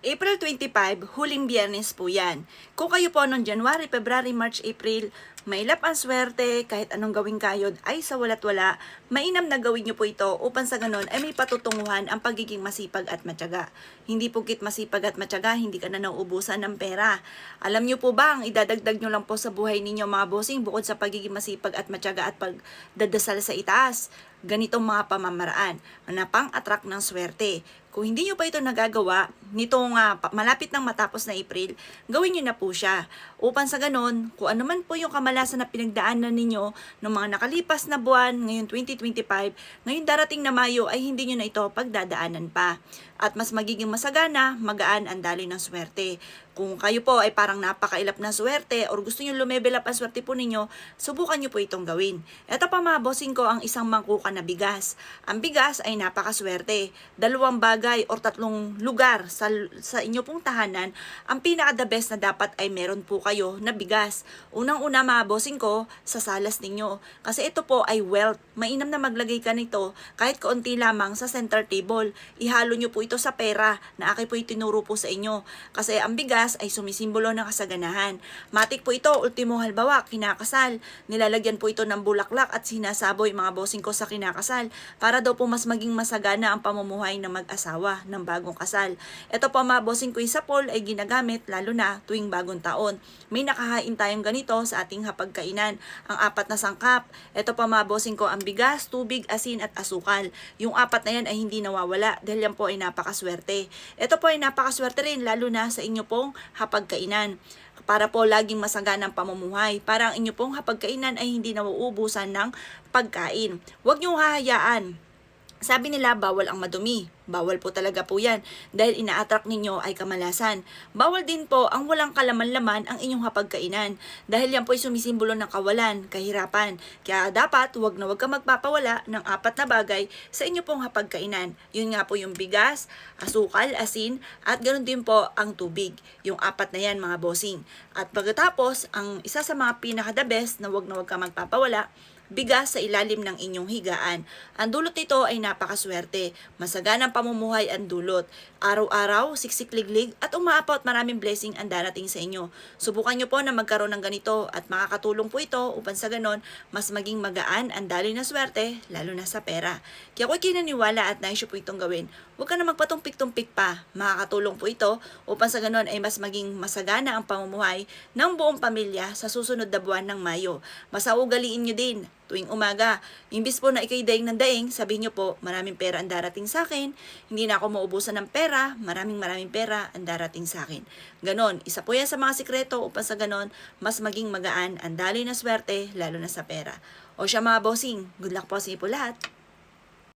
April 25, huling biyernes po yan. Kung kayo po noong January, February, March, April, mailap ang swerte, kahit anong gawing kayod ay sa wala't wala, mainam na gawin nyo po ito upang sa ganon ay may patutunguhan ang pagiging masipag at matyaga. Hindi pugkit masipag at matyaga, hindi ka na nauubusan ng pera. Alam nyo po ba, ang idadagdag nyo lang po sa buhay ninyo mga bossing, bukod sa pagiging masipag at matyaga at pagdadasal sa itaas, ganitong mga pamamaraan na pang-attract ng swerte. Kung hindi nyo pa ito nagagawa, nitong malapit ng matapos na April, gawin nyo na po siya. Upang sa ganon, kung ano man po yung kamalasan na pinagdaanan ninyo ng mga nakalipas na buwan, ngayon 2025, ngayon darating na Mayo ay hindi nyo na ito pagdadaanan pa. At mas magiging masagana, magaan ang daloy ng swerte. Kung kayo po ay parang napakailap na swerte or gusto nyo lumebel up ang swerte po ninyo, subukan nyo po itong gawin. Ito pa mga bossing ko ang isang mangkuka na bigas. Ang bigas ay napakaswerte. 2 bagay or 3 lugar sa inyo pong tahanan, ang pinaka-the best na dapat ay meron po kayo na bigas. Unang-una mga bossing ko, sa salas ninyo. Kasi ito po ay wealth. Mainam na maglagay ka nito kahit kaunti lamang sa center table. Ihalo nyo po ito sa pera na akin po itinuro po sa inyo. Kasi ang bigas ay sumisimbolo ng kasaganahan. Matik po ito, ultimo halimbawa, kinakasal. Nilalagyan po ito ng bulaklak at sinasaboy mga bossing ko sa kinakasal para daw po mas maging masagana ang pamumuhay ng mag-asawa ng bagong kasal. Ito po mga bossing ko sa poll ay ginagamit lalo na tuwing bagong taon. May nakahain tayong ganito sa ating hapagkainan. Ang 4 na sangkap. Ito po mga bossing ko ang bigas, tubig, asin at asukal. Yung 4 na yan ay hindi nawawala dahil yan po ay napakaswerte. Ito po ay napakaswerte rin lalo na sa inyo pong hapagkainan para po laging masagana ang pamumuhay. Para ang inyo pong hapagkainan ay hindi nauubusan ng pagkain. Huwag niyong hahayaan. Sabi nila, bawal ang madumi. Bawal po talaga po yan dahil ina-attract ninyo ay kamalasan. Bawal din po ang walang kalaman-laman ang inyong hapagkainan dahil yan po ay sumisimbolo ng kawalan, kahirapan. Kaya dapat huwag ka magpapawala ng 4 na bagay sa inyo pong hapagkainan. Yun nga po yung bigas, asukal, asin at ganoon din po ang tubig. Yung 4 na yan mga bossing. At pagkatapos, ang isa sa mga pinaka-the best na huwag ka magpapawala, bigas sa ilalim ng inyong higaan. Ang dulot nito ay napakaswerte. Masaganang pamumuhay ang dulot. Araw-araw, siksik-liglig at umaapaw at maraming blessing ang darating sa inyo. Subukan nyo po na magkaroon ng ganito at makakatulong po ito upang sa ganon, mas maging magaan ang daloy na swerte, lalo na sa pera. Kaya ako'y kinaniwala at nais po itong gawin. Huwag ka na magpatumpik-tumpik pa. Makakatulong po ito upang sa ganon ay mas maging masagana ang pamumuhay ng buong pamilya sa susunod na buwan ng Mayo. Masaugaliin nyo din tuwing umaga. Imbis po na ikay daing ng daing, sabihin nyo po, maraming pera ang darating sa akin, hindi na ako maubusan ng pera, maraming pera ang darating sa akin. Ganon, isa po yan sa mga sikreto upang sa ganon, mas maging magaan ang daloy na swerte, lalo na sa pera. O siya mga bossing, good luck po sa inyo po lahat.